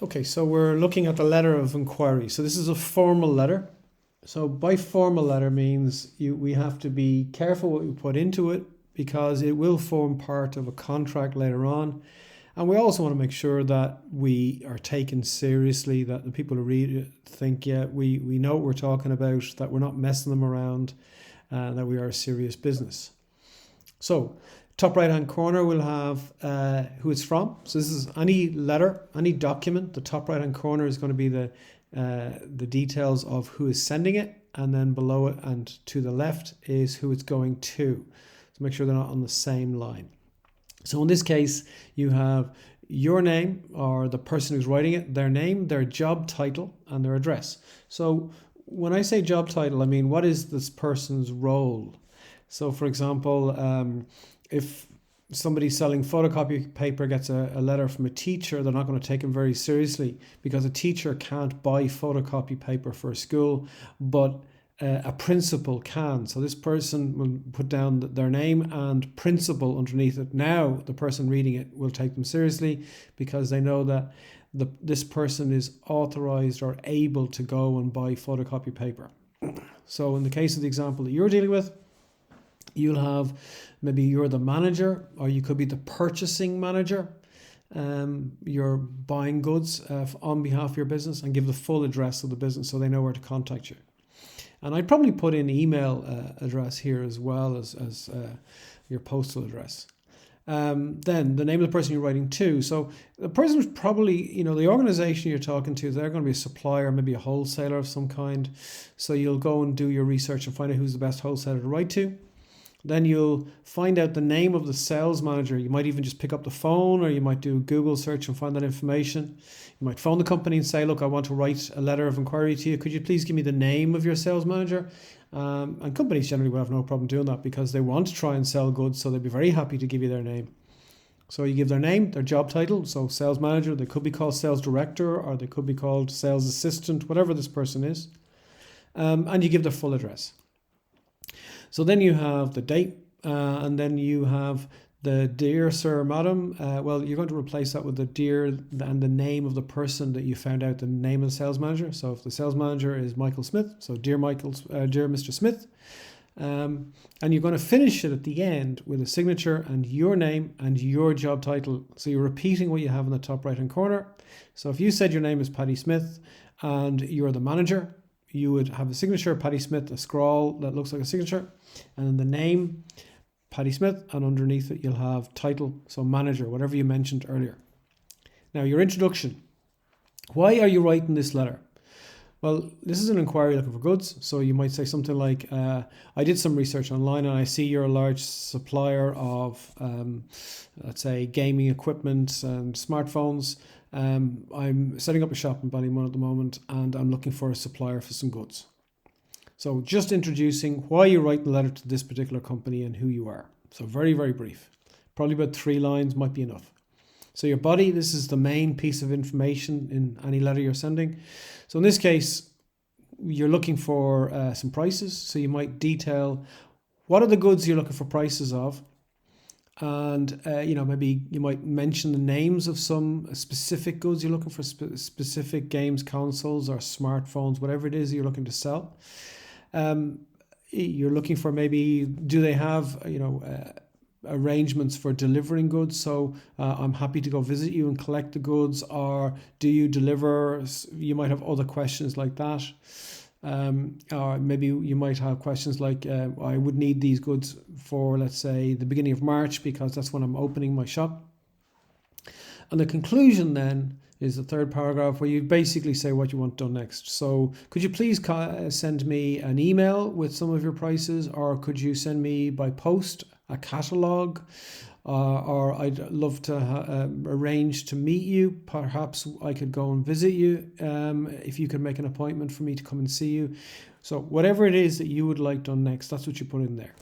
Okay, so we're looking at the letter of inquiry. So this is a formal letter. So by formal letter means we have to be careful what we put into it because it will form part of a contract later on. And we also want to make sure that we are taken seriously, that the people who read it think, yeah, we know what we're talking about, that we're not messing them around, that we are a serious business. So top right hand corner will have who it's from. So this is any letter, any document. The top right hand corner is going to be the details of who is sending it, and then below it and to the left is who it's going to. So make sure they're not on the same line. So in this case, you have your name or the person who's writing it, their name, their job title, and their address. So when I say job title, I mean, what is this person's role? So for example, if somebody selling photocopy paper gets a letter from a teacher, they're not going to take him very seriously because a teacher can't buy photocopy paper for a school, but a principal can. So this person will put down their name and principal underneath it. Now the person reading it will take them seriously because they know that this person is authorized or able to go and buy photocopy paper. So in the case of the example that you're dealing with, you'll have maybe you're the manager, or you could be the purchasing manager. You're buying goods on behalf of your business, and give the full address of the business so they know where to contact you. And I'd probably put in email address here as well as your postal address. Then the name of the person you're writing to. So the person is probably, the organization you're talking to, they're going to be a supplier, maybe a wholesaler of some kind. So you'll go and do your research and find out who's the best wholesaler to write to. Then you'll find out the name of the sales manager. You might even just pick up the phone, or you might do a Google search and find that information. You might phone the company and say, look, I want to write a letter of inquiry to you. Could you please give me the name of your sales manager? And companies generally will have no problem doing that because they want to try and sell goods, so they'd be very happy to give you their name. So you give their name, their job title. So sales manager, they could be called sales director, or they could be called sales assistant, whatever this person is. And you give their full address. So then you have the date, and then you have the dear sir, madam. Well, you're going to replace that with the dear and the name of the person that you found out the name of the sales manager. So if the sales manager is Michael Smith, so dear dear Mr. Smith. And you're going to finish it at the end with a signature and your name and your job title. So you're repeating what you have in the top right hand corner. So if you said your name is Paddy Smith and you're the manager, you would have a signature, Paddy Smith, a scrawl that looks like a signature, and then the name, Paddy Smith, and underneath it you'll have title, so manager, whatever you mentioned earlier. Now your introduction. Why are you writing this letter? Well, this is an inquiry looking for goods, so you might say something like, I did some research online and I see you're a large supplier of, let's say, gaming equipment and smartphones. I'm setting up a shop in Ballymun at the moment and I'm looking for a supplier for some goods. So just introducing why you write the letter to this particular company and who you are. So very, very brief. Probably about 3 lines might be enough. So your body, this is the main piece of information in any letter you're sending. So in this case, you're looking for some prices. So you might detail what are the goods you're looking for prices of. And, maybe you might mention the names of some specific goods you're looking for, specific games, consoles or smartphones, whatever it is you're looking to sell. You're looking for maybe, do they have, arrangements for delivering goods? So I'm happy to go visit you and collect the goods, or do you deliver? You might have other questions like that. Or maybe you might have questions like, I would need these goods for, let's say, the beginning of March because that's when I'm opening my shop. And the conclusion then is the third paragraph where you basically say what you want done next. So could you please send me an email with some of your prices, or could you send me by post a catalogue? Or I'd love to arrange to meet you. Perhaps I could go and visit you if you could make an appointment for me to come and see you. So whatever it is that you would like done next, that's what you put in there.